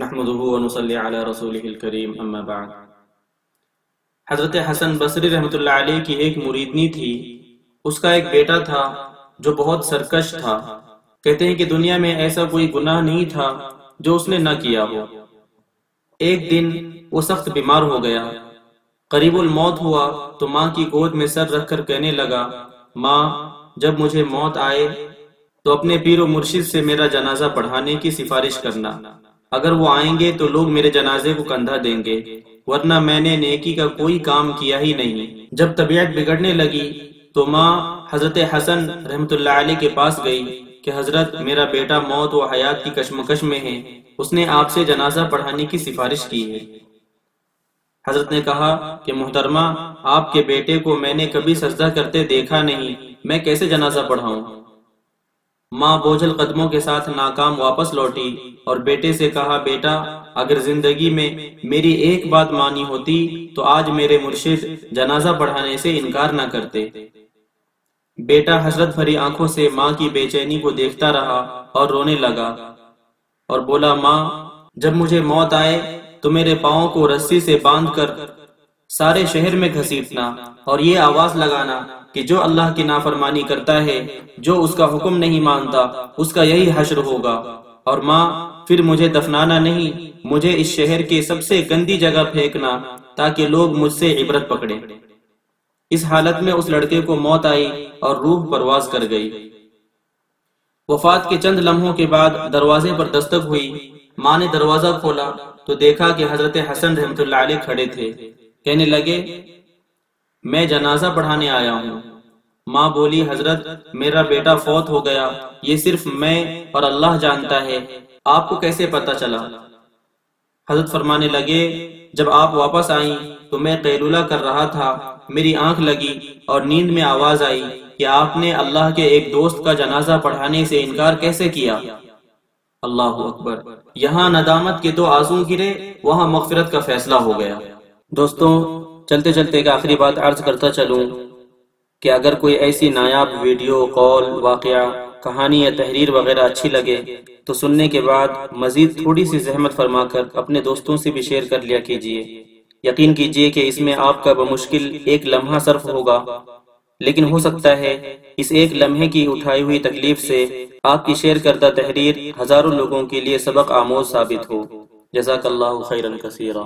نحمده ونصلي على رسوله الكريم اما بعد۔ حضرت حسن بصری رحمۃ اللہ علیہ کی ایک مریدنی تھی۔ اس کا ایک بیٹا تھا جو بہت سرکش تھا۔ کہتے ہیں کہ دنیا میں ایسا کوئی گناہ نہیں تھا جو اس نے نہ کیا ہو۔ ایک دن وہ سخت بیمار ہو گیا، قریب الموت ہوا تو ماں کی گود میں سر رکھ کر کہنے لگا، ماں جب مجھے موت آئے تو اپنے پیر و مرشد سے میرا جنازہ پڑھانے کی سفارش کرنا۔ اگر وہ آئیں گے تو لوگ میرے جنازے کو کندھا دیں گے، ورنہ میں نے نیکی کا کوئی کام کیا ہی نہیں۔ جب طبیعت بگڑنے لگی تو ماں حضرت حسن رحمۃ اللہ علیہ کے پاس گئی کہ حضرت میرا بیٹا موت و حیات کی کشمکش میں ہے، اس نے آپ سے جنازہ پڑھانے کی سفارش کی ہے۔ حضرت نے کہا کہ محترمہ، آپ کے بیٹے کو میں نے کبھی سجدہ کرتے دیکھا نہیں، میں کیسے جنازہ پڑھاؤں؟ ماں بوجھل قدموں کے ساتھ ناکام واپس لوٹی اور بیٹے سے کہا، بیٹا اگر زندگی میں میری ایک بات مانی ہوتی تو آج میرے مرشد جنازہ پڑھانے سے انکار نہ کرتے۔ بیٹا حسرت بھری آنکھوں سے ماں کی بے چینی کو دیکھتا رہا اور رونے لگا اور بولا، ماں جب مجھے موت آئے تو میرے پاؤں کو رسی سے باندھ کر سارے شہر میں گھسیٹنا اور یہ آواز لگانا کہ جو اللہ کی نافرمانی کرتا ہے، جو اس کا حکم نہیں مانتا، اس کا یہی حشر ہوگا۔ اور ماں پھر مجھے دفنانا نہیں، مجھے اس شہر کے سب سے گندی جگہ پھینکنا تاکہ لوگ مجھ سے عبرت پکڑیں۔ اس حالت میں اس لڑکے کو موت آئی اور روح پرواز کر گئی۔ وفات کے چند لمحوں کے بعد دروازے پر دستک ہوئی۔ ماں نے دروازہ کھولا تو دیکھا کہ حضرت حسن رحمۃ اللہ علیہ کھڑے تھے۔ کہنے لگے، میں جنازہ پڑھانے آیا ہوں۔ ماں بولی، حضرت میرا بیٹا فوت ہو گیا، یہ صرف میں اور اللہ جانتا ہے، آپ کو کیسے پتا چلا؟ حضرت فرمانے لگے، جب آپ واپس آئیں تو میں قیلولہ کر رہا تھا، میری آنکھ لگی اور نیند میں آواز آئی کہ آپ نے اللہ کے ایک دوست کا جنازہ پڑھانے سے انکار کیسے کیا؟ اللہ اکبر۔ یہاں ندامت کے تو آنسو گرے، وہاں مغفرت کا فیصلہ ہو گیا۔ دوستوں، چلتے چلتے ایک آخری بات عرض کرتا چلوں کہ اگر کوئی ایسی نایاب ویڈیو، قول، واقعہ، کہانی یا تحریر وغیرہ اچھی لگے تو سننے کے بعد مزید تھوڑی سی زحمت فرما کر اپنے دوستوں سے بھی شیئر کر لیا کیجیے۔ یقین کیجیے کہ اس میں آپ کا بمشکل ایک لمحہ صرف ہوگا، لیکن ہو سکتا ہے اس ایک لمحے کی اٹھائی ہوئی تکلیف سے آپ کی شیئر کردہ تحریر ہزاروں لوگوں کے لیے سبق آموز ثابت ہو۔ جزاک اللہ خیرا کثیرا۔